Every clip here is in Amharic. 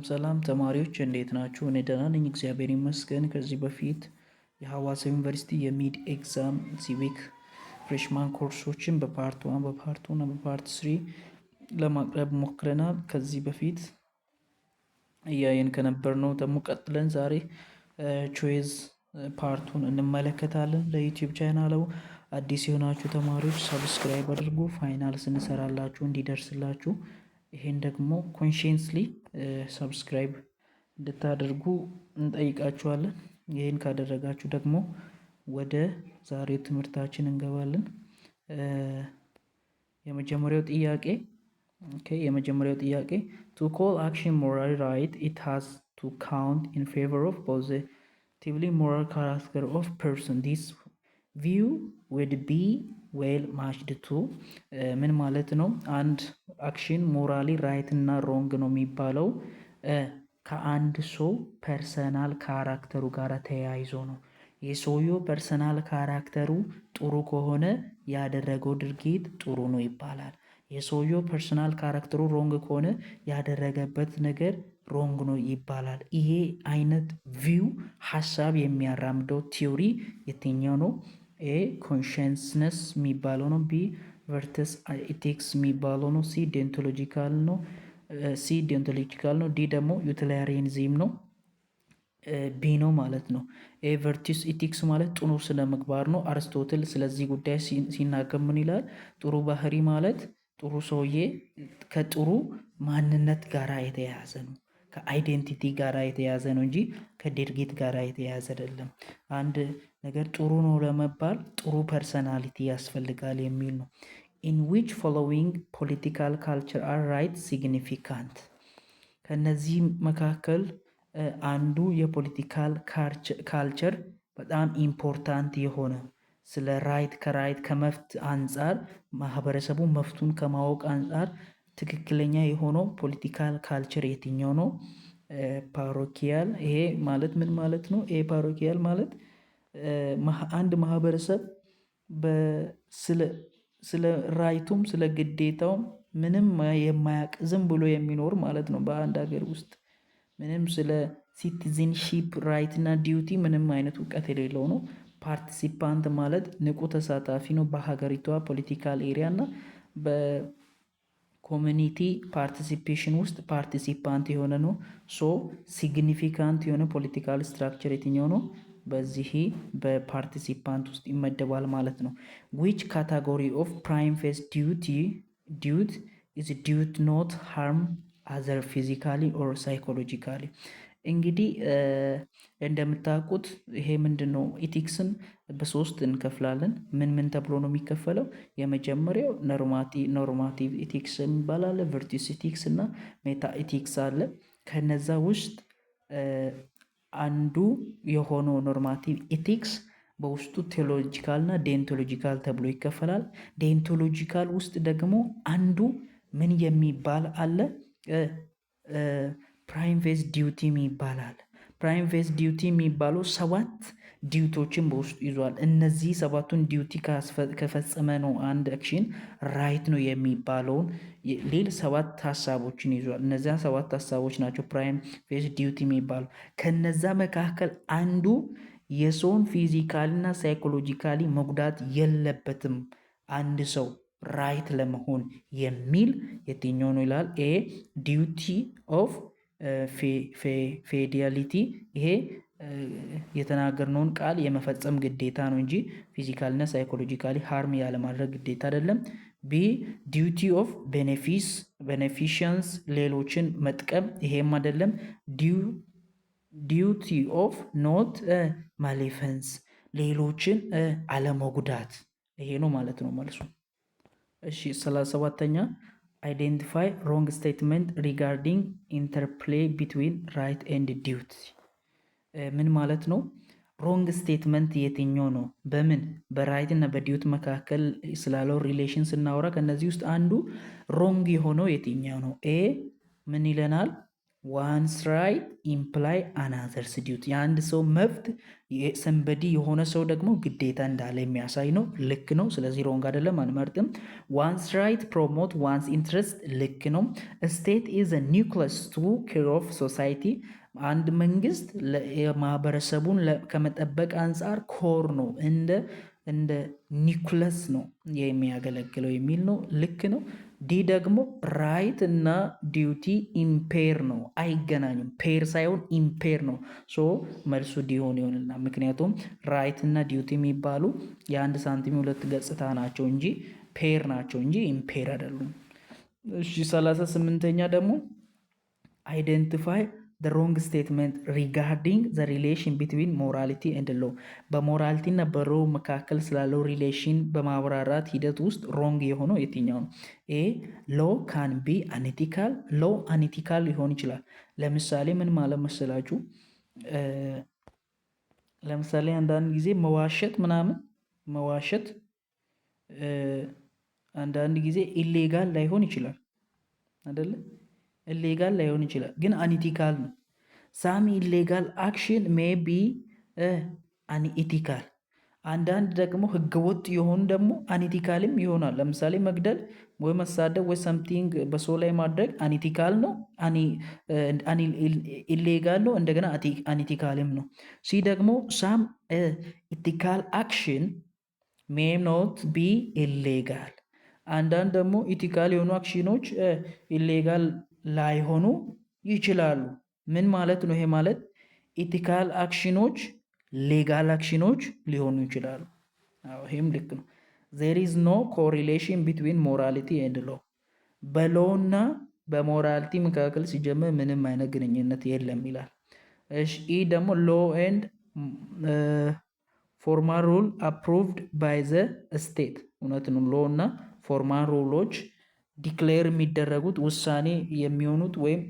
ሰላም ተማሪዎች እንዴት ናችሁ? እኔ ደህና ነኝ እግዚአብሔር ይመስገን። ከዚህ በፊት የሐዋሳ ዩኒቨርሲቲ የሚድ ኤግዛም ሲቪክ ፍሬሽማን ኮርሶችን በፓርት 1 በፓርት 2 እና በፓርት 3 ለማቅረብ ሞክረናል። ከዚህ በፊት እያየን ከነበርነው ደግሞ ቀጥለን ዛሬ ቾይዝ ፓርቱን እንመለከታለን። ለዩቲዩብ ቻናሉ አዲስ የሆናችሁ ተማሪዎች ሰብስክራይብ አድርጉ፣ ፋይናል ስንሰራላችሁ እንዲደርስላችሁ። ይሄን ደግሞ ኮንሽንስሊ ሰብስክራይብ እንድታደርጉ እንጠይቃችኋለን። ይሄን ካደረጋችሁ ደግሞ ወደ ዛሬ ትምህርታችን እንገባለን። የመጀመሪያው ጥያቄ to call action moral right, it has to count in favor of positively moral character of person. This view would be well matched to ምን ማለት ነው? አንድ አክሽን ሞራሊ ራይት እና ሮንግ ነው የሚባለው ከአንድ ሰው ፐርሰናል ካራክተሩ ጋር ተያይዞ ነው። የሰውየው ፐርሰናል ካራክተሩ ጥሩ ከሆነ ያደረገው ድርጊት ጥሩ ነው ይባላል። የሰውየው ፐርሰናል ካራክተሩ ሮንግ ከሆነ ያደረገበት ነገር ሮንግ ነው ይባላል። ይሄ አይነት ቪው ሀሳብ የሚያራምደው ቲዮሪ የትኛው ነው? ኤ ኮንሽንስነስ የሚባለው ነው። ቢ ቨርተስ ኢቲክስ የሚባለው ነው። ሲ ዴንቶሎጂካል ነው። ዲ ደግሞ ዩቲላሪያኒዝም ነው። ቢ ነው ማለት ነው። ኤ ቨርቲስ ኢቲክስ ማለት ጥሩ ስነ ምግባር ነው። አርስቶትል ስለዚህ ጉዳይ ሲናገር ምን ይላል? ጥሩ ባህሪ ማለት ጥሩ ሰውዬ ከጥሩ ማንነት ጋር የተያያዘ ነው፣ ከአይዴንቲቲ ጋር የተያያዘ ነው እንጂ ከድርጊት ጋር የተያያዘ አይደለም። አንድ ነገር ጥሩ ነው ለመባል ጥሩ ፐርሰናሊቲ ያስፈልጋል የሚል ነው። in which following political culture are right significant? ከነዚህ መካከል አንዱ የፖለቲካል ካልቸር በጣም ኢምፖርታንት የሆነ ስለ ራይት ከመፍት አንጻር ማህበረሰቡ መፍቱን ከማወቅ አንጻር ትክክለኛ የሆነው ፖለቲካል ካልቸር የትኛው ነው? ፓሮኪያል። ይሄ ማለት ምን ማለት ነው? ይሄ ፓሮኪያል ማለት አንድ ማህበረሰብ ስለ ራይቱም ስለ ግዴታውም ምንም የማያውቅ ዝም ብሎ የሚኖር ማለት ነው። በአንድ ሀገር ውስጥ ምንም ስለ ሲቲዝንሺፕ ራይት እና ዲዩቲ ምንም አይነት እውቀት የሌለው ነው። ፓርቲሲፓንት ማለት ንቁ ተሳታፊ ነው በሀገሪቷ ፖለቲካል ኤሪያ እና በኮሚኒቲ ፓርቲሲፔሽን ውስጥ ፓርቲሲፓንት የሆነ ነው። ሶ ሲግኒፊካንት የሆነ ፖለቲካል ስትራክቸር የትኛው ነው? በዚህ በፓርቲሲፓንት ውስጥ ይመደባል ማለት ነው። which category of prime phase duty is duty not harm other physically or psychologically? እንግዲህ እንደምታውቁት ይሄ ምንድነው? ኢቲክስን በሶስት እንከፍላለን። ምን ተብሎ ነው የሚከፈለው? የመጀመሪያው ኖርማቲቭ ኢቲክስ ይባላል። ቨርቲስ ኢቲክስ እና ሜታ ኢቲክስ አለ። ከነዛ ውስጥ አንዱ የሆነው ኖርማቲቭ ኢቲክስ በውስጡ ቴዎሎጂካል እና ዴንቶሎጂካል ተብሎ ይከፈላል። ዴንቶሎጂካል ውስጥ ደግሞ አንዱ ምን የሚባል አለ? ፕራይም ፌዝ ዲዩቲ ይባላል። ፕራይም ፌዝ ዲዩቲ የሚባለው 7 ዲዩቲዎችን በውስጡ ይዟል። እነዚህ 7ቱን ዲዩቲ ከፈጸመ ነው አንድ አክሽን ራይት ነው የሚባለውን ሌላ 7 ሀሳቦችን ይዟል። እነዚያ 7 ሀሳቦች ናቸው ፕራይም ፌዝ ዲዩቲ የሚባሉ። ከነዛ መካከል አንዱ የሰውን ፊዚካሊ እና ሳይኮሎጂካሊ መጉዳት የለበትም አንድ ሰው ራይት ለመሆን የሚል የትኛው ነው ይላል? ኤ ዲዩቲ ኦፍ ፌዲያሊቲ። ይሄ የተናገርነውን ቃል የመፈጸም ግዴታ ነው እንጂ ፊዚካል እና ሳይኮሎጂካሊ ሃርም ያለማድረግ ግዴታ አይደለም። ቢ ዲዩቲ ኦፍ ቤኔፊሽንስ፣ ሌሎችን መጥቀም፣ ይሄም አይደለም። ዲዩቲ ኦፍ ኖት ማሌፈንስ፣ ሌሎችን አለመጉዳት፣ ይሄ ነው ማለት ነው መልሱ። እሺ 37ኛ አይዴንቲፋይ ሮንግ ስቴትመንት ሪጋርዲንግ ኢንተርፕሌይ ቢትዊን ራይት ኤንድ ዲዩቲ። ምን ማለት ነው? ሮንግ ስቴትመንት የትኛው ነው? በምን በራይት እና በዲዩቲ መካከል ስላለው ሪሌሽን ስናወራ ከነዚህ ውስጥ አንዱ ሮንግ የሆነው የትኛው ነው? ኤ ምን ይለናል? ዋንስ ራይት ኢምፕላይ አናዘርስ ዲዩቲ። የአንድ ሰው መብት ሰንበዲ የሆነ ሰው ደግሞ ግዴታ እንዳለ የሚያሳይ ነው። ልክ ነው። ስለዚህ ሮንግ አይደለም፣ አንመርጥም። ዋንስ ራይት ፕሮሞት ዋንስ ኢንትረስት ልክ ነው። ስቴት ኢዝ ኒውክለስ ቱ ኬር ኦፍ ሶሳይቲ። አንድ መንግስት ማህበረሰቡን ከመጠበቅ አንጻር ኮር ነው፣ እንደ ኒኩለስ ነው የሚያገለግለው የሚል ነው። ልክ ነው። ዲ ደግሞ ራይት እና ዲዩቲ ኢምፔር ነው፣ አይገናኙም። ፔር ሳይሆን ኢምፔር ነው። ሶ መልሱ ዲሆን ይሆንና ምክንያቱም ራይት እና ዲዩቲ የሚባሉ የአንድ ሳንቲም ሁለት ገጽታ ናቸው እንጂ ፔር ናቸው እንጂ ኢምፔር አይደሉም። እሺ 38ኛ ደግሞ አይደንቲፋይ the wrong statement regarding the relation between morality and law። በሞራሊቲ እና በሎው መካከል ስላለው ሪሌሽን በማብራራት ሂደት ውስጥ ሮንግ የሆነው የትኛው ነው? ኤ ሎው ካን ቢ አንኢቲካል። ሎው አንኢቲካል ሊሆን ይችላል። ለምሳሌ ምን ማለት መሰላችሁ? ለምሳሌ አንዳንድ ጊዜ መዋሸት መዋሸት አንዳንድ ጊዜ ኢሌጋል ላይሆን ይችላል አይደለ? ኢሌጋል ላይሆን ይችላል ግን አንኢቲካል ነው። ሳም ኢሌጋል አክሽን ሜይ ቢ አንኢቲካል። አንዳንድ ደግሞ ህገወጥ የሆኑ ደግሞ አንኢቲካልም ይሆናል። ለምሳሌ መግደል ወይ መሳደብ ወይ ሰምቲንግ በሰው ላይ ማድረግ አንኢቲካል ነው፣ ኢሌጋል ነው፣ እንደገና አንኢቲካልም ነው። ሲ ደግሞ ሳም ኢቲካል አክሽን ሜይ ኖት ቢ ኢሌጋል። አንዳንድ ደግሞ ኢቲካል የሆኑ አክሽኖች ኢሌጋል ላይሆኑ ይችላሉ። ምን ማለት ነው? ይሄ ማለት ኢቲካል አክሽኖች ሌጋል አክሽኖች ሊሆኑ ይችላሉ። ይህም ልክ ነው። ዜር ኢዝ ኖ ኮሪሌሽን ቢትዊን ሞራሊቲ ኤንድ ሎ። በሎ እና በሞራሊቲ መካከል ሲጀምር ምንም አይነት ግንኙነት የለም ይላል። ኢ ደግሞ ሎ ኤንድ ፎርማል ሩል አፕሩቭድ ባይ ዘ ስቴት። እውነት ነው። ሎ እና ፎርማል ሩሎች ዲክሌር የሚደረጉት ውሳኔ የሚሆኑት ወይም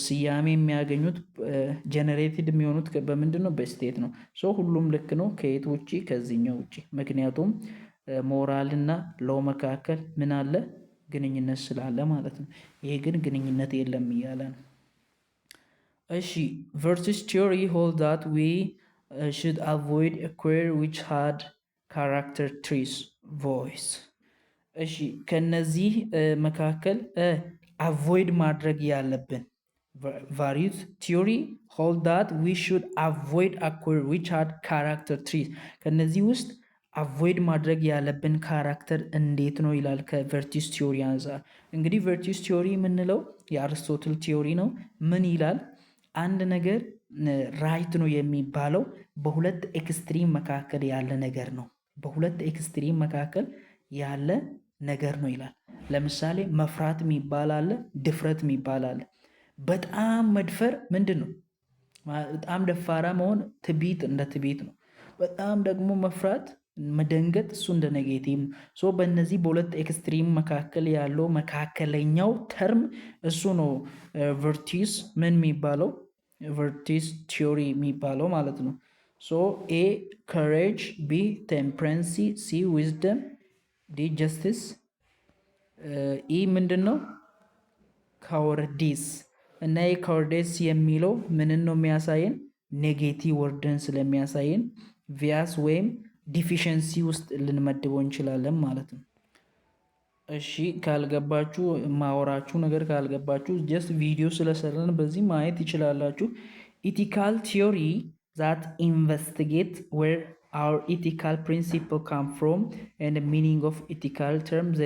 ስያሜ የሚያገኙት ጀነሬትድ የሚሆኑት በምንድን ነው? በስቴት ነው። ሶ ሁሉም ልክ ነው ከየት ውጭ? ከዚህኛው ውጭ። ምክንያቱም ሞራል እና ሎው መካከል ምን አለ? ግንኙነት ስላለ ማለት ነው። ይሄ ግን ግንኙነት የለም እያለ ነው። እሺ ቨርቲስ ቲዮሪ ሆልድ ዳት ዊ should avoid a query which had character trees voice። እሺ ከነዚህ መካከል አቮይድ ማድረግ ያለብን ቫሪዩስ ቲዮሪ ሆልድ ዳት ዊ ሹድ አቮይድ a query which had character trees። ከነዚህ ውስጥ አቮይድ ማድረግ ያለብን ካራክተር እንዴት ነው ይላል ከቨርቲስ ቲዮሪ አንጻር። እንግዲህ ቨርቲስ ቲዮሪ የምንለው የአርስቶትል ቲዮሪ ነው። ምን ይላል? አንድ ነገር ራይት ነው የሚባለው በሁለት ኤክስትሪም መካከል ያለ ነገር ነው። በሁለት ኤክስትሪም መካከል ያለ ነገር ነው ይላል። ለምሳሌ መፍራት የሚባል አለ፣ ድፍረት የሚባል አለ። በጣም መድፈር ምንድን ነው? በጣም ደፋራ መሆን ትዕቢት፣ እንደ ትዕቢት ነው። በጣም ደግሞ መፍራት መደንገጥ፣ እሱ እንደ ኔጌቲቭ ነው። ሶ በእነዚህ በሁለት ኤክስትሪም መካከል ያለው መካከለኛው ተርም እሱ ነው ቨርቲስ ምን የሚባለው? ቨርቲስ ቲዮሪ የሚባለው ማለት ነው። ሶ ኤ ከሬጅ፣ ቢ ቴምፕረንሲ፣ ሲ ዊዝደም፣ ዲ ጀስቲስ፣ ኢ ምንድን ነው? ካወርዲስ። እና ካወርዲስ የሚለው ምንን ነው የሚያሳየን? ኔጌቲቭ ወርድን ስለሚያሳየን ቪያስ ወይም ዲፊሽንሲ ውስጥ ልንመድበው እንችላለን ማለት ነው። እሺ ካልገባችሁ ማወራችሁ ነገር ካልገባችሁ ጀስት ቪዲዮ ስለሰራን በዚህ ማየት ይችላላችሁ። ኢቲካል ቲዮሪ ዛት ኢንቨስቲጌት ዌር our ethical principle come from and the meaning of ethical terms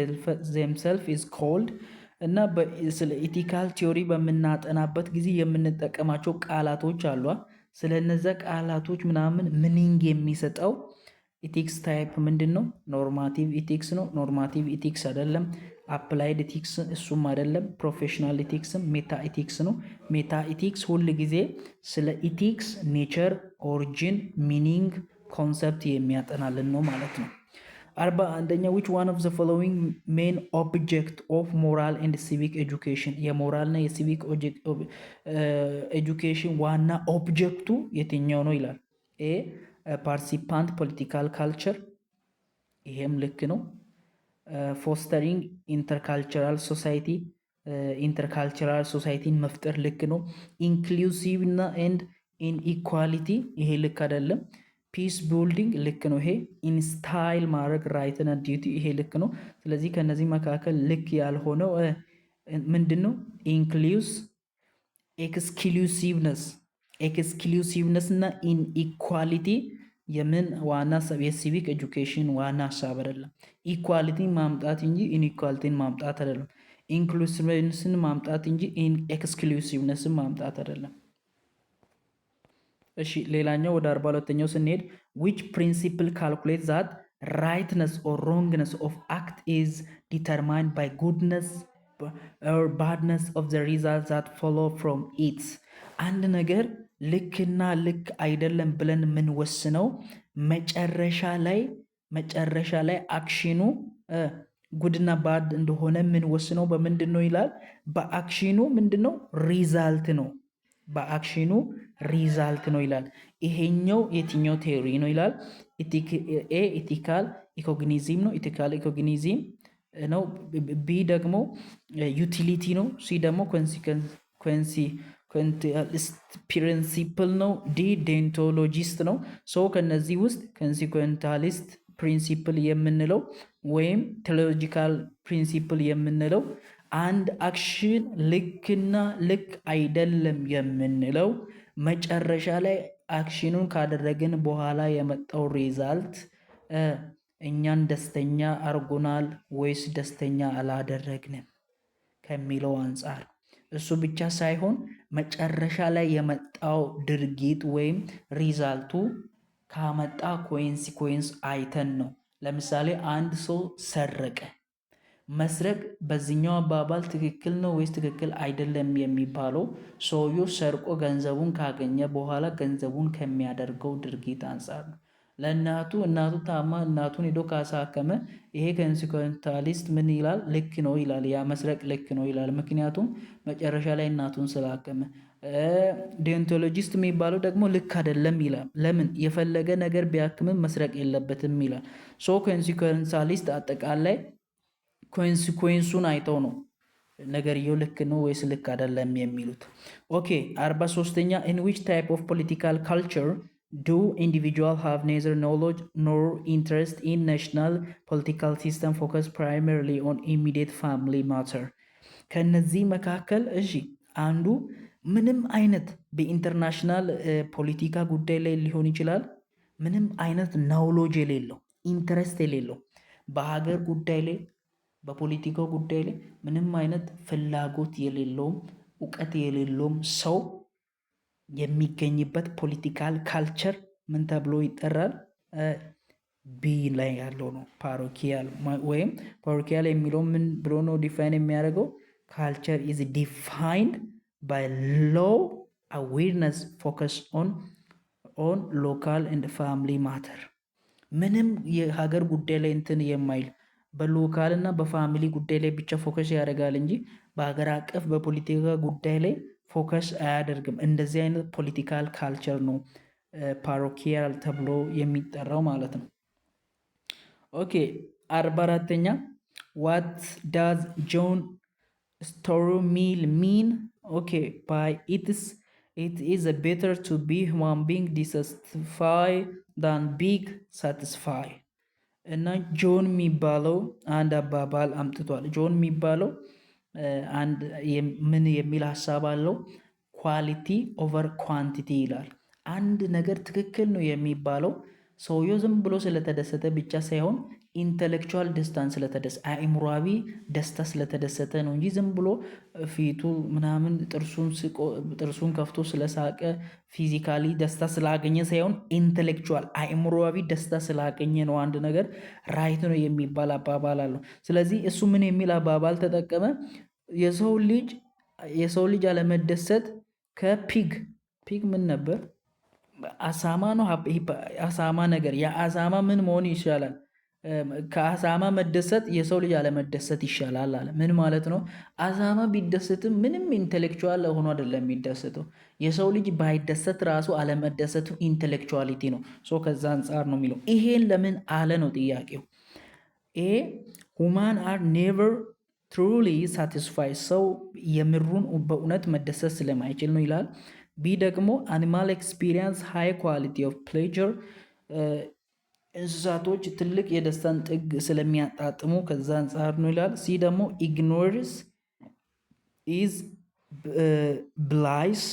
themselves is called። እና ስለ ኢቲካል ቲዮሪ በምናጠናበት ጊዜ የምንጠቀማቸው ቃላቶች አሏ። ስለነዛ ቃላቶች ምናምን ሚኒንግ የሚሰጠው ኢቲክስ ታይፕ ምንድን ነው? ኖርማቲቭ ኢቲክስ ነው። ኖርማቲቭ ኢቲክስ አይደለም። አፕላይድ ኢቲክስ እሱም አይደለም። ፕሮፌሽናል ኢቲክስም ሜታ ኢቲክስ ነው። ሜታ ኢቲክስ ሁል ጊዜ ስለ ኢቲክስ ኔቸር፣ ኦሪጂን፣ ሚኒንግ፣ ኮንሰፕት የሚያጠናልን ነው ማለት ነው። 41ኛ which one of the following main object of moral and civic education። የሞራልና የሲቪክ ኤጁኬሽን ዋና ኦብጀክቱ የትኛው ነው ይላል። ኤ ፓርቲሲፓንት ፖለቲካል ካልቸር፣ ይሄም ልክ ነው። ፎስተሪንግ ኢንተርካልቸራል ሶሳይቲ፣ ኢንተርካልቸራል ሶሳይቲን መፍጠር ልክ ነው። ኢንክሉሲቭ እና ኤንድ ኢንኢኳሊቲ ይሄ ልክ አይደለም። ፒስ ቢልዲንግ ልክ ነው። ይሄ ኢንስታይል ማድረግ ራይት እና ዲዩቲ ይሄ ልክ ነው። ስለዚህ ከነዚህ መካከል ልክ ያልሆነው ምንድን ነው? ኢንክሉስ ኤክስክሉሲቭነስ እና ኢንኢኳሊቲ የምን ዋና የሲቪክ ኤጁኬሽን ዋና ሀሳብ አይደለም። ኢኳሊቲን ማምጣት እንጂ ኢንኢኳሊቲን ማምጣት አይደለም። ኢንክሉሲቭነስን ማምጣት እንጂ ኤክስክሉሲቭነስን ማምጣት አይደለም። እሺ ሌላኛው ወደ 42ኛው ስንሄድ which principle calculate that rightness or wrongness of act is determined by goodness or badness of the results that follow from it። አንድ ነገር ልክና ልክ አይደለም ብለን የምንወስነው መጨረሻ ላይ አክሽኑ ጉድና ባድ እንደሆነ የምንወስነው በምንድን ነው ይላል? በአክሽኑ ምንድነው? ሪዛልት ነው። በአክሽኑ ሪዛልት ነው ይላል። ይሄኛው የትኛው ቴዎሪ ነው ይላል? ኢቲካል ኢኮግኒዝም ነው። ኢቲካል ኢኮግኒዝም ነው። ቢ ደግሞ ዩቲሊቲ ነው። ሲ ደግሞ ኮንሲኩዌንታሊስት ፕሪንሲፕል ነው። ዲ ዴንቶሎጂስት ነው። ሶ ከነዚህ ውስጥ ኮንሲኩዌንታሊስት ፕሪንሲፕል የምንለው ወይም ቴዎሎጂካል ፕሪንሲፕል የምንለው አንድ አክሽን ልክና ልክ አይደለም የምንለው መጨረሻ ላይ አክሽኑን ካደረግን በኋላ የመጣው ሪዛልት እኛን ደስተኛ አርጎናል ወይስ ደስተኛ አላደረግንም ከሚለው አንጻር። እሱ ብቻ ሳይሆን መጨረሻ ላይ የመጣው ድርጊት ወይም ሪዛልቱ ካመጣ ኮንሲኩዌንስ አይተን ነው። ለምሳሌ አንድ ሰው ሰረቀ። መስረቅ በዚህኛው አባባል ትክክል ነው ወይስ ትክክል አይደለም የሚባለው ሰውየው ሰርቆ ገንዘቡን ካገኘ በኋላ ገንዘቡን ከሚያደርገው ድርጊት አንጻር ነው። ለእናቱ ታማ እናቱን ሄዶ ካሳከመ ይሄ ኮንሲኩዌንታሊስት ምን ይላል? ልክ ነው ይላል። ያ መስረቅ ልክ ነው ይላል። ምክንያቱም መጨረሻ ላይ እናቱን ስላከመ። ዴንቶሎጂስት የሚባለው ደግሞ ልክ አይደለም ይላል። ለምን? የፈለገ ነገር ቢያክምም መስረቅ የለበትም ይላል። ሶ ኮንሲኩዌንታሊስት አጠቃላይ ኮንሲኩዌንሱን አይተው ነው ነገርየው ልክ ነው ወይስ ልክ አይደለም የሚሉት። ኦኬ 43ኛ in which type of political culture do individuals have neither knowledge nor interest in national political system focus primarily on immediate family matter። ከነዚህ መካከል እሺ አንዱ ምንም አይነት በኢንተርናሽናል ፖለቲካ ጉዳይ ላይ ሊሆን ይችላል ምንም አይነት ናውሎጅ የሌለው ኢንተረስት የሌለው በሀገር ጉዳይ ላይ በፖለቲካው ጉዳይ ላይ ምንም አይነት ፍላጎት የሌለውም እውቀት የሌለውም ሰው የሚገኝበት ፖለቲካል ካልቸር ምን ተብሎ ይጠራል? ቢ ላይ ያለው ነው። ፓሮኪያል ወይም ፓሮኪያል የሚለው ምን ብሎ ነው ዲፋይን የሚያደርገው? ካልቸር ኢዝ ዲፋይንድ ባይ ሎው አዌርነስ ፎከስ ኦን ሎካል ኤንድ ፋሚሊ ማተር። ምንም የሀገር ጉዳይ ላይ እንትን የማይል በሎካል እና በፋሚሊ ጉዳይ ላይ ብቻ ፎከስ ያደርጋል እንጂ በሀገር አቀፍ በፖለቲካ ጉዳይ ላይ ፎከስ አያደርግም። እንደዚህ አይነት ፖለቲካል ካልቸር ነው ፓሮኪያል ተብሎ የሚጠራው ማለት ነው። ኦኬ 44ኛ ዋት ዳዝ ጆን ስቱዋርት ሚል ሚን? ኦኬ ባይ ኢት ኢዝ ቤተር ቱ ቢ ሁማን ቢንግ ዲሳቲስፋይ ዳን ቢግ ሳቲስፋይ። እና ጆን የሚባለው አንድ አባባል አምጥቷል። ጆን የሚባለው ምን የሚል ሀሳብ አለው? ኳሊቲ ኦቨር ኳንቲቲ ይላል። አንድ ነገር ትክክል ነው የሚባለው ሰውየው ዝም ብሎ ስለተደሰተ ብቻ ሳይሆን ኢንተሌክቹዋል ደስታን ስለተደሰተ አእምሯዊ ደስታ ስለተደሰተ ነው እንጂ ዝም ብሎ ፊቱ ምናምን ጥርሱን ከፍቶ ስለሳቀ ፊዚካሊ ደስታ ስላገኘ ሳይሆን ኢንተሌክቹዋል አእምሯዊ ደስታ ስላገኘ ነው አንድ ነገር ራይት ነው የሚባል አባባል አለው። ስለዚህ እሱ ምን የሚል አባባል ተጠቀመ? የሰው ልጅ አለመደሰት ከፒግ ምን ነበር? አሳማ ነው። አሳማ ነገር የአሳማ ምን መሆን ይሻላል? ከአሳማ መደሰት የሰው ልጅ አለመደሰት ይሻላል አለ። ምን ማለት ነው? አሳማ ቢደሰትም ምንም ኢንተሌክቹዋል ሆኖ አይደለም የሚደሰተው። የሰው ልጅ ባይደሰት ራሱ አለመደሰቱ ኢንተሌክቹዋሊቲ ነው። ከዛ አንጻር ነው የሚለው። ይሄን ለምን አለ ነው ጥያቄው። ሁማን አር ኔቨር ትሩሊ ሳቲስፋይ ሰው የምሩን በእውነት መደሰት ስለማይችል ነው ይላል። ቢ ደግሞ አኒማል ኤክስፒሪየንስ ሃይ ኳሊቲ ኦፍ ፕሌጀር እንስሳቶች ትልቅ የደስታን ጥግ ስለሚያጣጥሙ ከዛ አንጻር ነው ይላል። ሲ ደግሞ ኢግኖርስ ኢዝ ብላይስ።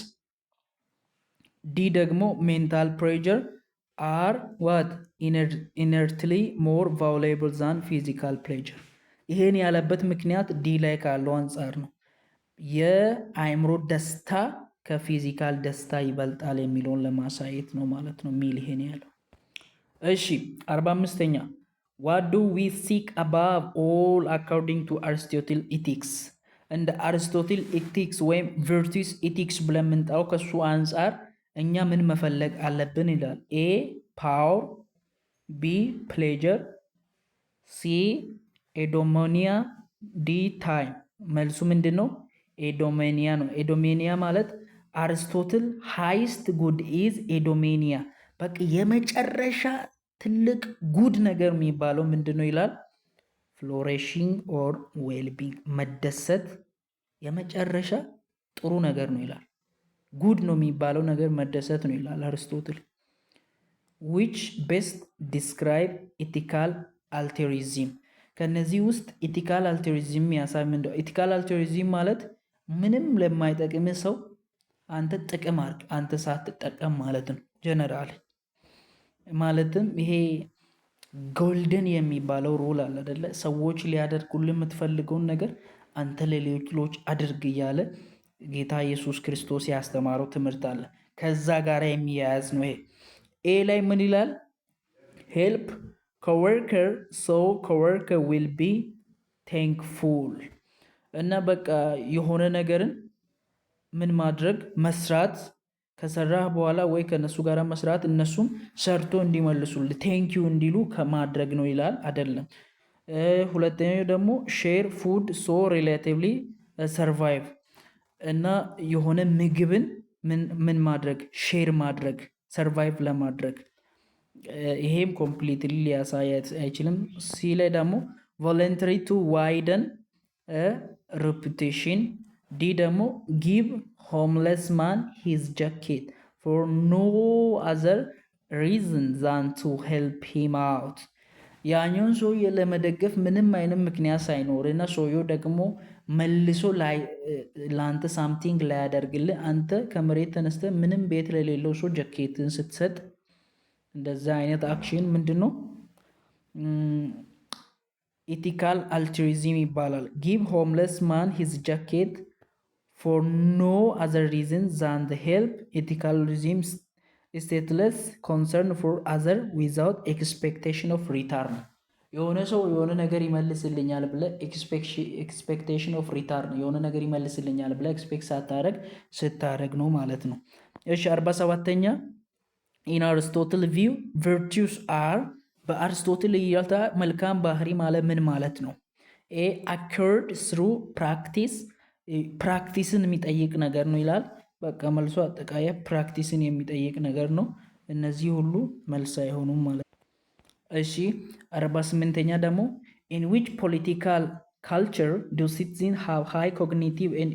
ዲ ደግሞ ሜንታል ፕሬጀር አር ዋት ኢነርትሊ ሞር ቫሉዌብል ዛን ፊዚካል ፕሌጀር። ይሄን ያለበት ምክንያት ዲ ላይ ካለው አንጻር ነው። የአእምሮ ደስታ ከፊዚካል ደስታ ይበልጣል የሚለውን ለማሳየት ነው ማለት ነው ሚል ይሄን ያለው። እሺ 45ኛ what do we seek above all according to Aristotle ethics? እንደ አርስቶትል ኢቲክስ ወይም ቨርቱስ ኢቲክስ ብለን የምንጠራው ከሱ አንጻር እኛ ምን መፈለግ አለብን ይላል። ኤ ፓወር፣ ቢ ፕሌጀር፣ ሲ ኤዶሞኒያ፣ ዲ ታይም። መልሱ ምንድን ነው? ኤዶሜኒያ ነው። ኤዶሜኒያ ማለት አርስቶትል ሃይስት ጉድ ኢዝ ኤዶሜኒያ፣ በቃ የመጨረሻ ትልቅ ጉድ ነገር የሚባለው ምንድን ነው ይላል። ፍሎሬሽንግ ኦር ዌልቢንግ፣ መደሰት የመጨረሻ ጥሩ ነገር ነው ይላል። ጉድ ነው የሚባለው ነገር መደሰት ነው ይላል አርስቶትል። which best describe ethical altruism? ከነዚህ ውስጥ ኢቲካል አልትሩይዝም ያሳይ ምንድነው? ኢቲካል አልትሩይዝም ማለት ምንም ለማይጠቅም ሰው አንተ ጥቅም አድርግ አንተ ሳትጠቀም ማለት ነው። ጀነራል ማለትም ይሄ ጎልደን የሚባለው ሩል አለ አይደለ? ሰዎች ሊያደርጉልን የምትፈልገውን ነገር አንተ ለሌሎች አድርግ እያለ ጌታ ኢየሱስ ክርስቶስ ያስተማረው ትምህርት አለ። ከዛ ጋር የሚያያዝ ነው ይሄ። ኤ ላይ ምን ይላል? ሄልፕ ኮወርከር ሶ ኮወርከር ዊል ቢ ቴንክፉል። እና በቃ የሆነ ነገርን ምን ማድረግ መስራት፣ ከሰራህ በኋላ ወይ ከነሱ ጋር መስራት እነሱም ሰርቶ እንዲመልሱልህ ቴንኪዩ እንዲሉ ከማድረግ ነው ይላል። አይደለም። ሁለተኛው ደግሞ ሼር ፉድ ሶ ሪሌቲቭሊ ሰርቫይቭ። እና የሆነ ምግብን ምን ማድረግ ሼር ማድረግ ሰርቫይቭ ለማድረግ ይሄም ኮምፕሊትሊ ሊያሳይ አይችልም። ሲ ላይ ደግሞ ቮለንተሪ ቱ ዋይደን ሬፑቴሽን። ዲ ደግሞ ጊቭ ሆምለስ ማን ሂዝ ጃኬት ፎር ኖ አዘር ሪዝን ዛን ቱ ሄልፕ ሂም አውት። ያኛውን ሰውዬ ለመደገፍ ምንም አይነት ምክንያት ሳይኖር እና ሰውዬው ደግሞ መልሶ ለአንተ ሳምቲንግ ላያደርግልህ አንተ ከመሬት ተነስተ ምንም ቤት ለሌለው ሰው ጃኬትን ስትሰጥ እንደዛ አይነት አክሽን ምንድን ነው? ኢቲካል አልትሩይዝም ይባላል። ጊቭ ሆምለስ ማን ሂዝ ጃኬት ፎር ኖ አዘር ሪዝን ዛን ዘ ሄልፕ። ኢቲካል አልትሩይዝም ስቴትለስ ኮንሰርን ፎር አዘር ዊዛውት ኤክስፔክቴሽን ኦፍ ሪታርን። የሆነ ሰው የሆነ ነገር ይመልስልኛል ብለህ ኤክስፔክቴሽን ኦፍ ሪታርን የሆነ ነገር ይመልስልኛል ብለህ ኤክስፔክት ስታደርግ ነው ማለት ነው። እሺ 47ኛ ኢን አርስቶትል ቪው ቨርቹስ አር፣ በአርስቶትል እይታ መልካም ባህሪ ማለት ምን ማለት ነው? ኤ አከርድ ስሩ ፕራክቲስ፣ ፕራክቲስን የሚጠይቅ ነገር ነው ይላል። በቃ መልሶ አጠቃላይ ፕራክቲስን የሚጠይቅ ነገር ነው። እነዚህ ሁሉ መልስ አይሆኑም ማለት ነው። እሺ 48ኛ ደግሞ in which political culture do citizens have high cognitive and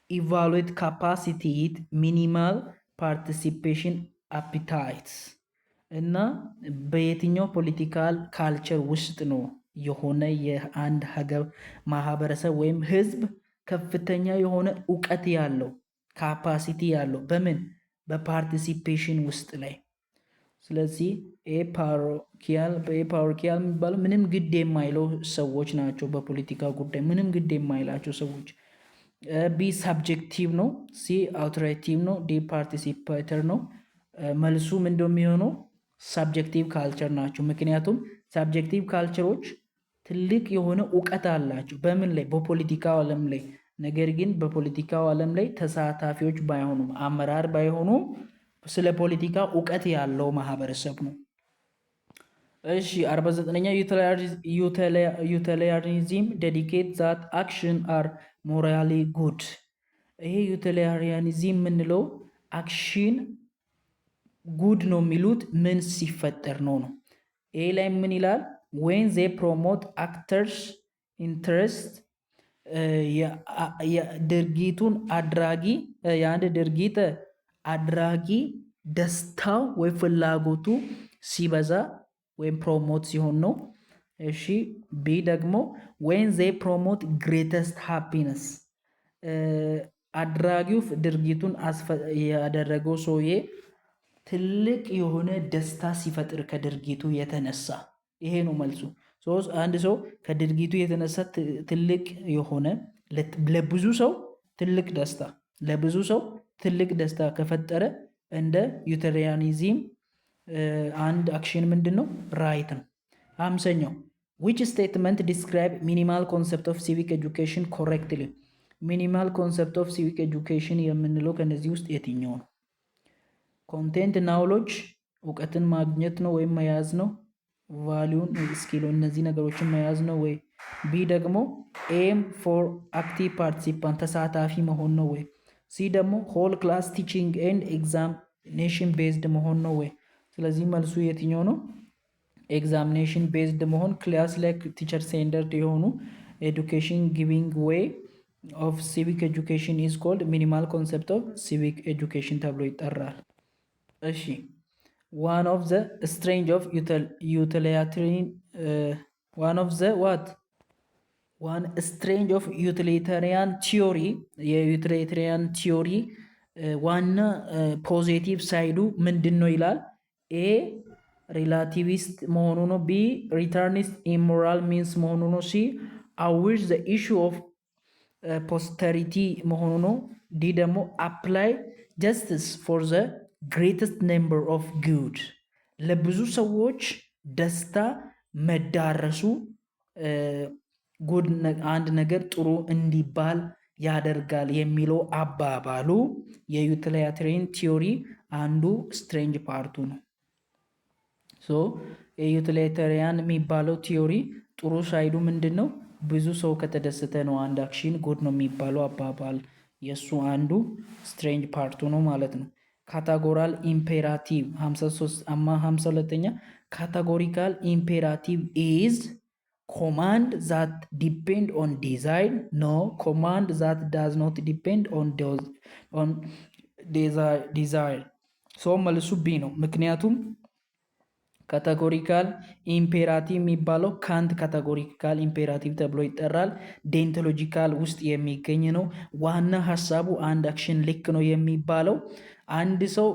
evaluate capacity with minimal participation appetites? እና በየትኛው ፖለቲካል ካልቸር ውስጥ ነው የሆነ የአንድ ሀገር ማህበረሰብ ወይም ህዝብ ከፍተኛ የሆነ እውቀት ያለው ካፓሲቲ ያለው በምን በፓርቲሲፔሽን ውስጥ ላይ። ስለዚህ ኤፓሮኪያል የሚባለው ምንም ግድ የማይለው ሰዎች ናቸው። በፖለቲካ ጉዳይ ምንም ግድ የማይላቸው ሰዎች። ቢ ሳብጀክቲቭ ነው። ሲ አውቶሪቲቭ ነው። ዲ ፓርቲሲፔተር ነው። መልሱ ምንድ የሚሆነው ሳብጀክቲቭ ካልቸር ናቸው። ምክንያቱም ሳብጀክቲቭ ካልቸሮች ትልቅ የሆነ እውቀት አላቸው በምን ላይ በፖለቲካው ዓለም ላይ። ነገር ግን በፖለቲካው ዓለም ላይ ተሳታፊዎች ባይሆኑም አመራር ባይሆኑም ስለ ፖለቲካ እውቀት ያለው ማህበረሰብ ነው። እሺ 49ኛ ዩቲሊታሪያኒዝም ዴዲኬት ዛት አክሽን አር ሞራሊ ጉድ። ይሄ ዩቲሊታሪያኒዝም የምንለው አክሽን ጉድ ነው የሚሉት ምን ሲፈጠር ነው ነው። ይሄ ላይ ምን ይላል? ዌን ዜ ፕሮሞት አክተርስ ኢንትረስት የድርጊቱን አድራጊ የአንድ ድርጊት አድራጊ ደስታው ወይ ፍላጎቱ ሲበዛ ወይም ፕሮሞት ሲሆን ነው። እሺ ቢ ደግሞ ዌን ዜ ፕሮሞት ግሬተስት ሃፒነስ አድራጊው ድርጊቱን ያደረገው ሰውዬ ትልቅ የሆነ ደስታ ሲፈጥር ከድርጊቱ የተነሳ ይሄ ነው መልሱ። አንድ ሰው ከድርጊቱ የተነሳ ትልቅ የሆነ ለብዙ ሰው ትልቅ ደስታ ከፈጠረ እንደ ዩተሪያኒዝም አንድ አክሽን ምንድን ነው? ራይት ነው። አምስተኛው which statement describe minimal concept of civic education correctly? ሚኒማል ኮንሰፕት ኦፍ ሲቪክ ኤጁኬሽን የምንለው ከነዚህ ውስጥ የትኛው ነው? ኮንቴንት ናውሎጅ እውቀትን ማግኘት ነው ወይም መያዝ ነው። ቫሊዩን ስኪል እነዚህ ነገሮችን መያዝ ነው ወይ? ቢ ደግሞ ኤም ፎር አክቲቭ ፓርቲሲፓንት ተሳታፊ መሆን ነው ወይ? ሲ ደግሞ ሆል ክላስ ቲቺንግ ኤንድ ኤግዛሚኔሽን ቤዝድ መሆን ነው ወይ? ስለዚህ መልሱ የትኛው ነው? ኤግዛሚኔሽን ቤዝድ መሆን ክላስ ላይ ቲቸር ሴንተርድ የሆኑ ኤዱኬሽን ጊቪንግ ዌይ ኦፍ ሲቪክ ኤጁኬሽን ኢዝ ኮልድ ሚኒማል ኮንሰፕት ኦፍ ሲቪክ ኤጁኬሽን ተብሎ ይጠራል። እሺ one of the strange of utilitarian one strange of utilitarian theory የዩቲሊታሪያን ቲዮሪ ዋና ፖዚቲቭ ሳይዱ ምንድን ነው ይላል። ኤ ሪላቲቪስት መሆኑ ነው። ቢ ሪተርኒስት ኢሞራል ሚንስ መሆኑ ነው። ሲ አዊር ዘ ኢሹ ኦፍ ፖስተሪቲ መሆኑ ነው። ዲ ደግሞ አፕላይ ጀስቲስ ፎር ዘ ግሬተስት ነምበር ኦፍ ጉድ ለብዙ ሰዎች ደስታ መዳረሱ ጉድ አንድ ነገር ጥሩ እንዲባል ያደርጋል የሚለው አባባሉ የዩቲሊታሪያን ቲዮሪ አንዱ ስትሬንጅ ፓርቱ ነው። የዩቲሊታሪያን የሚባለው ቲዮሪ ጥሩ ሳይዱ ምንድን ነው? ብዙ ሰው ከተደሰተ ነው አንድ አክሽን ጉድ ነው የሚባለው አባባል የእሱ አንዱ ስትሬንጅ ፓርቱ ነው ማለት ነው። ካታጎራል ኢምፔራቲቭ 52ኛ ካታጎሪካል ኢምፔራቲቭ ኢዝ ኮማንድ ዛት ዲፔንድ ኦን ዲዛይን ኖ ኮማንድ ዛት ዳዝ ኖት ዲፔንድ ኦን ዲዛይር። መልሱ ቢ ነው። ምክንያቱም ካታጎሪካል ኢምፔራቲቭ የሚባለው ካንት ካታጎሪካል ኢምፔራቲቭ ተብሎ ይጠራል። ዴንቶሎጂካል ውስጥ የሚገኝ ነው። ዋና ሀሳቡ አንድ አክሽን ልክ ነው የሚባለው አንድ ሰው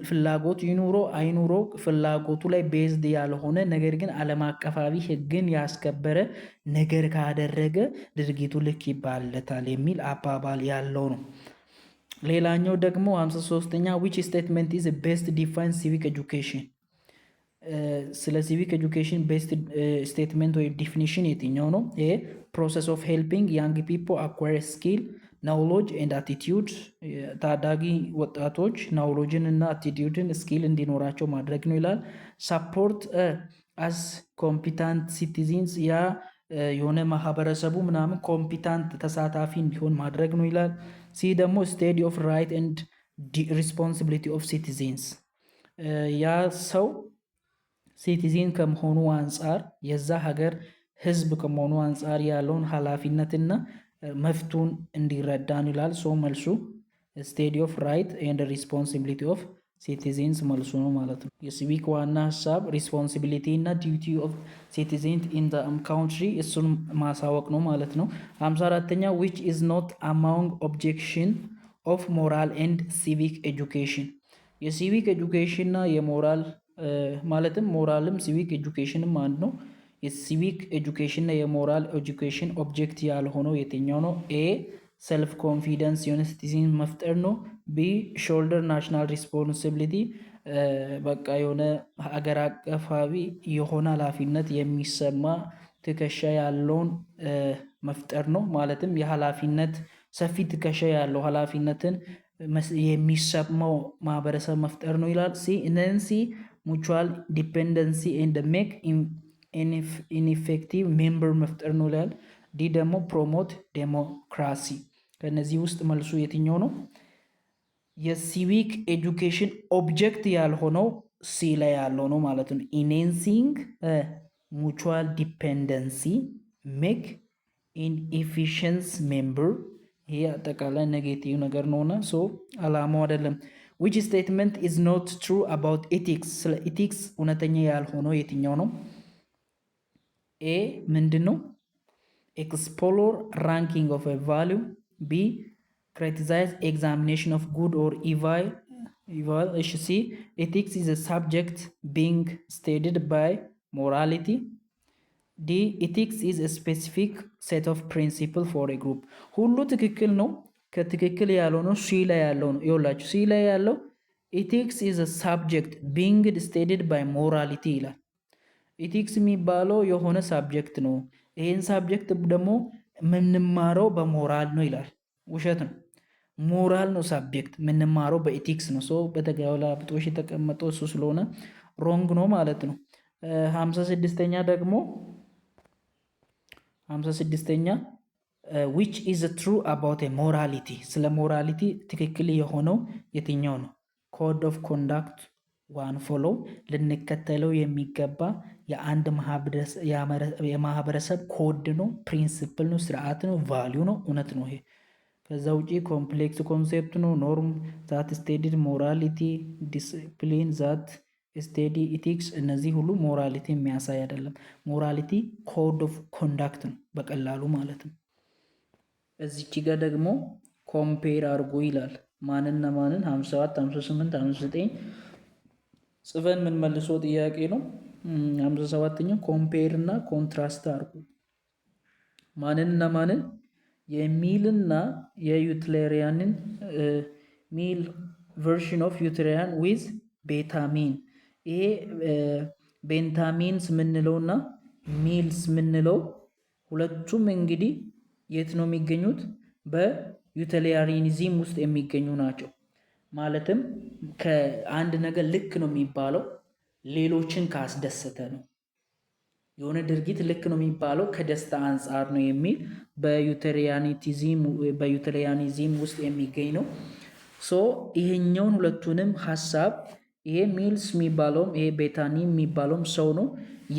ፍላጎት ይኑሮ አይኑሮ ፍላጎቱ ላይ ቤዝድ ያልሆነ ነገር ግን ዓለም አቀፋዊ ሕግን ያስከበረ ነገር ካደረገ ድርጊቱ ልክ ይባልለታል የሚል አባባል ያለው ነው። ሌላኛው ደግሞ 53ኛ which statement is best defines civic education? ስለ ሲቪክ ኤጁኬሽን ቤስት ስቴትመንት ወይም ዲፊኒሽን የትኛው ነው? ይሄ ፕሮሰስ ኦፍ ሄልፒንግ ያንግ ፒፖ አኳር ስኪል ናውሎጅ ኤንድ አቲቲዩድ ታዳጊ ወጣቶች ናውሎጅን እና አቲቲዩድን ስኪል እንዲኖራቸው ማድረግ ነው ይላል። ሳፖርት አስ ኮምፒታንት ሲቲዝንስ ያ የሆነ ማህበረሰቡ ምናምን ኮምፒታንት ተሳታፊ እንዲሆን ማድረግ ነው ይላል። ሲ ደግሞ ስቴዲ ኦፍ ራይት ኤንድ ሪስፖንሲቢሊቲ ኦፍ ሲቲዝንስ ያ ሰው ሲቲዝን ከመሆኑ አንጻር የዛ ሀገር ህዝብ ከመሆኑ አንጻር ያለውን ኃላፊነትና መፍቱን እንዲረዳን ይላል። መልሱ ስቴዲ ኦፍ ራይት ኤንድ ሪስፖንሲቢሊቲ ኦፍ ሲቲዝንስ መልሱ ነው ማለት ነው። የሲቪክ ዋና ሀሳብ ሪስፖንሲቢሊቲ እና ዲዩቲ ኦፍ ሲቲዝን ኢን ዘ ካውንትሪ እሱን ማሳወቅ ነው ማለት ነው። 54ኛ which is not among objection of moral and civic education የሲቪክ ኤጁኬሽን እና የሞራል ማለትም ሞራልም ሲቪክ ኤጁኬሽንም አንድ ነው። የሲቪክ ኤጁኬሽን እና የሞራል ኤጁኬሽን ኦብጀክት ያልሆነው የትኛው ነው? ኤ ሰልፍ ኮንፊደንስ የሆነ ሲቲዝን መፍጠር ነው። ቢ ሾልደር ናሽናል ሪስፖንሲቢሊቲ በቃ የሆነ ሀገር አቀፋዊ የሆነ ኃላፊነት የሚሰማ ትከሻ ያለውን መፍጠር ነው። ማለትም የኃላፊነት ሰፊ ትከሻ ያለው ኃላፊነትን የሚሰማው ማህበረሰብ መፍጠር ነው ይላል። ሲ እነንሲ ሙቹዋል ዲፔንደንሲ ኤንድ ሜክ ኢንኢፌክቲቭ ሜምበር መፍጠር ነው ይላል። ዲ ደግሞ ፕሮሞት ዴሞክራሲ። ከነዚህ ውስጥ መልሱ የትኛው ነው? የሲቪክ ኤጁኬሽን ኦብጀክት ያልሆነው ሲ ላይ ያለው ነው ማለት ነው። ኢኔንሲንግ ሙቹዋል ዲፔንደንሲ ሜክ ኢንኤፊሽንስ ሜምበር ይሄ አጠቃላይ ኔጌቲቭ ነገር ነውና ሶ አላማው አይደለም። ዊች ስቴትመንት ኢዝ ኖት ትሩ አባውት ኤቲክስ ስለ ኤቲክስ እውነተኛ ያልሆነው የትኛው ነው? ኤ ምንድን ነው? ኤክስፕሎር ራንኪንግ ኦፍ ኤ ቫሊዩ። ቢ ክሪቲሳይዝ ኤግዛሚኔሽን ኦፍ ጉድ ኦር ኢቫል። እሺ ሲ ኤቲክስ ኢዝ a subject being studied by morality. ዲ ኢቲክስ ኢዝ ስፔሲፊክ ሴት ኦፍ ፕሪንሲፕል ፎር ኤ ግሩፕ። ሁሉ ትክክል ነው። ከትክክል ያልሆነው ሲ ላይ ያለው ነው። ይኸውላችሁ ሲ ላይ ያለው ኢቲክስ ኢዝ ሳብጀክት ቢንግ ስቴድድ ባይ ሞራሊቲ ይላል። ኢቲክስ የሚባለው የሆነ ሳብጀክት ነው። ይህን ሳብጀክት ደግሞ የምንማረው በሞራል ነው ይላል። ውሸት ነው። ሞራል ነው ሳብጀክት፣ የምንማረው በኢቲክስ ነው። ሰው በተገላቢጦሽ የተቀመጠው እሱ ስለሆነ ሮንግ ነው ማለት ነው። 56ኛ ደግሞ 56ኛ ዊች ኢዝ ትሩ አባውት ሞራሊቲ። ስለ ሞራሊቲ ትክክል የሆነው የትኛው ነው? ኮድ ኦፍ ኮንዳክት ዋን ፎሎ፣ ልንከተለው የሚገባ የአንድ የማህበረሰብ ኮድ ነው፣ ፕሪንሲፕል ነው፣ ስርዓት ነው፣ ቫሊዩ ነው። እውነት ነው ይሄ። ከዛ ውጪ ኮምፕሌክስ ኮንሴፕት ነው። ኖርም ዛት ስቴዲድ ሞራሊቲ፣ ዲስፕሊን ዛት ስቴዲ ኢቲክስ፣ እነዚህ ሁሉ ሞራሊቲ የሚያሳይ አይደለም። ሞራሊቲ ኮድ ኦፍ ኮንዳክት ነው በቀላሉ ማለት ነው። እዚች ጋር ደግሞ ኮምፔር አድርጎ ይላል። ማንና ማንን? 57 58 59 ጽፈን የምንመልሰው ጥያቄ ነው። 57ኛው ኮምፔር እና ኮንትራስት አድርጉ። ማንንና ማንን? የሚልና የዩቲሊሪያንን ሚል ቨርሽን ኦፍ ዩቲሊሪያን ዊዝ ቤታሚን። ይሄ ቤንታሚንስ ምንለው እና ሚልስ ምንለው ሁለቱም እንግዲህ የት ነው የሚገኙት? በዩቲሊያሪኒዝም ውስጥ የሚገኙ ናቸው። ማለትም ከአንድ ነገር ልክ ነው የሚባለው ሌሎችን ካስደሰተ ነው። የሆነ ድርጊት ልክ ነው የሚባለው ከደስታ አንጻር ነው የሚል በዩቲሊያኒዝም ውስጥ የሚገኝ ነው። ሶ ይሄኛውን ሁለቱንም ሀሳብ ይሄ ሚልስ የሚባለውም ይሄ ቤታኒ የሚባለውም ሰው ነው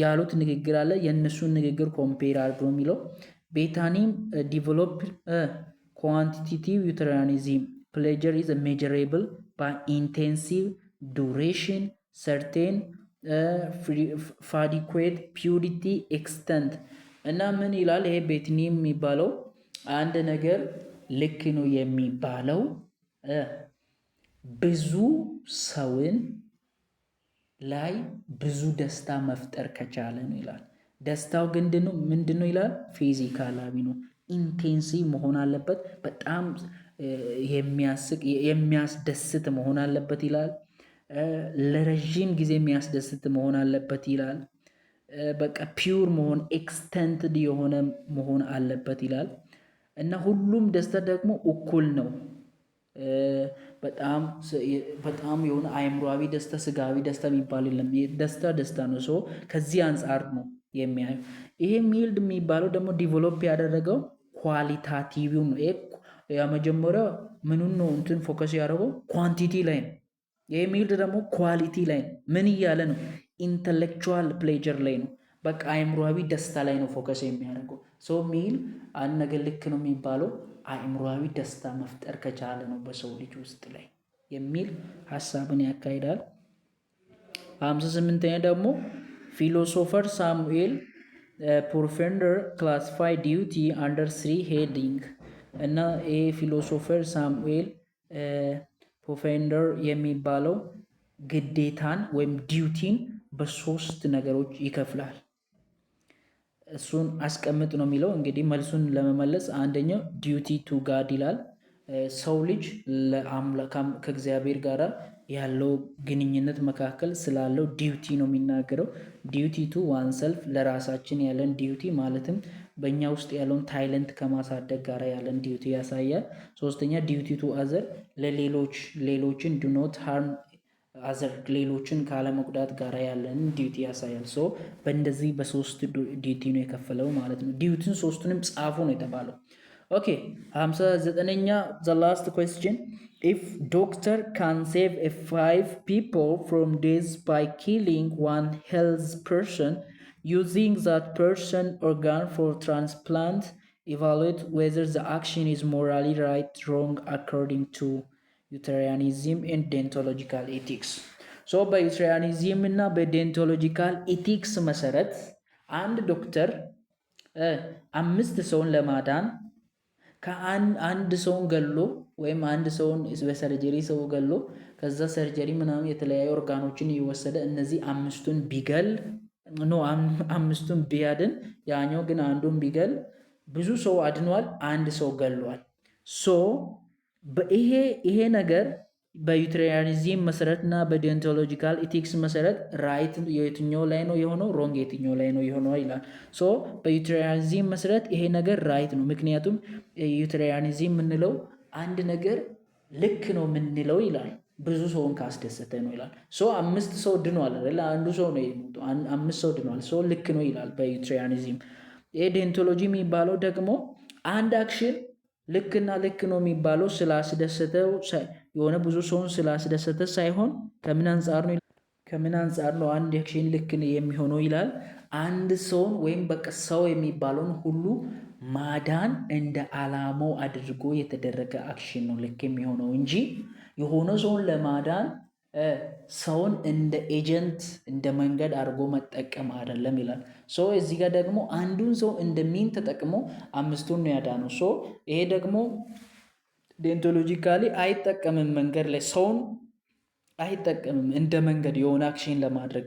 ያሉት ንግግር አለ። የእነሱን ንግግር ኮምፔር አድርጎ የሚለው ቤታኒም ዲቨሎፕ ኳንቲቲቭ ዩቲሊያኒዝም ፕሌጀር ኢዝ ሜጀሬብል ባይ ኢንቴንሲቭ ዱሬሽን ሰርቴን ፋዲኩዌት ፒዩሪቲ ኤክስተንት እና ምን ይላል? ይሄ ቤትኒ የሚባለው አንድ ነገር ልክ ነው የሚባለው ብዙ ሰውን ላይ ብዙ ደስታ መፍጠር ከቻለ ነው ይላል። ደስታው ግን ምንድን ነው ይላል? ፊዚካላዊ ነው። ኢንቴንሲቭ መሆን አለበት። በጣም የሚያስቅ የሚያስደስት መሆን አለበት ይላል። ለረዥም ጊዜ የሚያስደስት መሆን አለበት ይላል። በቃ ፒውር መሆን ኤክስተንትድ የሆነ መሆን አለበት ይላል። እና ሁሉም ደስታ ደግሞ እኩል ነው። በጣም የሆነ አእምሯዊ ደስታ፣ ስጋዊ ደስታ የሚባል የለም። ደስታ ነው። ሰው ከዚህ አንጻር ነው የሚያዩ። ይሄ ሚልድ የሚባለው ደግሞ ዲቨሎፕ ያደረገው ኳሊታቲቭ ነው። የመጀመሪያው ምኑን ነው እንትን ፎከስ ያደረገው ኳንቲቲ ላይ ነው። ይሄ ሚልድ ደግሞ ኳሊቲ ላይ ነው። ምን እያለ ነው? ኢንተሌክቹዋል ፕሌጀር ላይ ነው። በቃ አእምሯዊ ደስታ ላይ ነው ፎከስ የሚያደርገው። ሰው ሚል አንድ ነገር ልክ ነው የሚባለው አእምሯዊ ደስታ መፍጠር ከቻለ ነው በሰው ልጅ ውስጥ ላይ የሚል ሀሳብን ያካሂዳል። 58ኛ ደግሞ ፊሎሶፈር ሳሙኤል ፖርፌንደር ክላሲፋይ ዲዩቲ አንደር 3 ሄዲንግ እና ይሄ ፊሎሶፈር ሳሙኤል ፖርፌንደር የሚባለው ግዴታን ወይም ዲዩቲን በሶስት ነገሮች ይከፍላል። እሱን አስቀምጥ ነው የሚለው። እንግዲህ መልሱን ለመመለስ አንደኛው ዲዩቲ ቱ ጋድ ይላል። ሰው ልጅ ከእግዚአብሔር ጋር ያለው ግንኙነት መካከል ስላለው ዲዩቲ ነው የሚናገረው። ዲዩቲ ቱ ዋን ሰልፍ ለራሳችን ያለን ዲዩቲ ማለትም በእኛ ውስጥ ያለውን ታይለንት ከማሳደግ ጋር ያለን ዲዩቲ ያሳያል። ሶስተኛ ዲዩቲ ቱ አዘር ሌሎችን ዱ ኖት ሃርም አዘር ሌሎችን ካለመጉዳት ጋር ያለን ዲዩቲ ያሳያል። ሶ በእንደዚህ በሶስት ዲዩቲ ነው የከፈለው ማለት ነው። ዲዩቲን ሶስቱንም ጻፉ ነው የተባለው። ኦኬ 59ኛ the last question, if doctor can save 5 people from death by killing one healthy person using that person organ for transplant, evaluate whether the action is morally right, wrong according to ዩተሪያኒዝም and deontological ethics. ሶ በዩተሪያኒዝም እና በዴንቶሎጂካል ኢቲክስ መሰረት አንድ ዶክተር 5 ሰውን ለማዳን ከአንድ ሰውን ገሎ ወይም አንድ ሰውን በሰርጀሪ ሰው ገሎ ከዛ ሰርጀሪ ምናምን የተለያዩ ኦርጋኖችን እየወሰደ እነዚህ 5ቱን ቢገል ነው 5ቱን ቢያድን ያኛው ግን አንዱን ቢገል ብዙ ሰው አድኗል፣ አንድ ሰው ገሏል። ሶ ይሄ ነገር በዩትሪያኒዝም መሰረትና በዲዮንቶሎጂካል ኢቲክስ መሰረት ራይት የትኛው ላይ ነው የሆነው፣ ሮንግ የትኛው ላይ ነው የሆነው ይላል። ሶ በዩትሪያኒዝም መሰረት ይሄ ነገር ራይት ነው፣ ምክንያቱም ዩትሪያኒዝም የምንለው አንድ ነገር ልክ ነው የምንለው ይላል ብዙ ሰውን ካስደሰተ ነው ይላል። ሶ 5 ሰው ድኗል አይደል? አንዱ ሰው ነው 5 ሰው ድኗል። ሶ ልክ ነው ይላል በዩትሪያኒዝም። ይሄ ዴንቶሎጂ የሚባለው ደግሞ አንድ አክሽን ልክና ልክ ነው የሚባለው ስላስደሰተው የሆነ ብዙ ሰውን ስላስደሰተ ሳይሆን ከምን አንጻር ነው አንድ አክሽን ልክ የሚሆነው ይላል። አንድ ሰውን ወይም በቃ ሰው የሚባለውን ሁሉ ማዳን እንደ አላማው አድርጎ የተደረገ አክሽን ነው ልክ የሚሆነው እንጂ የሆነ ሰውን ለማዳን ሰውን እንደ ኤጀንት እንደ መንገድ አድርጎ መጠቀም አይደለም ይላል። ሶ እዚህ ጋር ደግሞ አንዱን ሰው እንደ ሚን ተጠቅሞ 5ቱን ነው ያዳነው። ሶ ይሄ ደግሞ ዴንቶሎጂካሊ አይጠቀምም፣ መንገድ ላይ ሰውን አይጠቀምም እንደ መንገድ የሆነ አክሽን ለማድረግ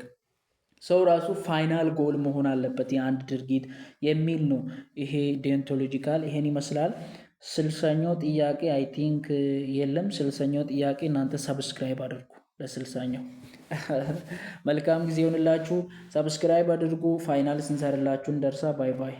ሰው ራሱ ፋይናል ጎል መሆን አለበት የአንድ ድርጊት የሚል ነው ይሄ ዴንቶሎጂካል። ይሄን ይመስላል። 60ኛው ጥያቄ አይ ቲንክ የለም። 60ኛው ጥያቄ እናንተ ሰብስክራይብ አድርጉ። ለ60ኛው መልካም ጊዜ ይሆንላችሁ። ሰብስክራይብ አድርጉ። ፋይናል ስንሰርላችሁ እንደርሳ። ባይ ባይ።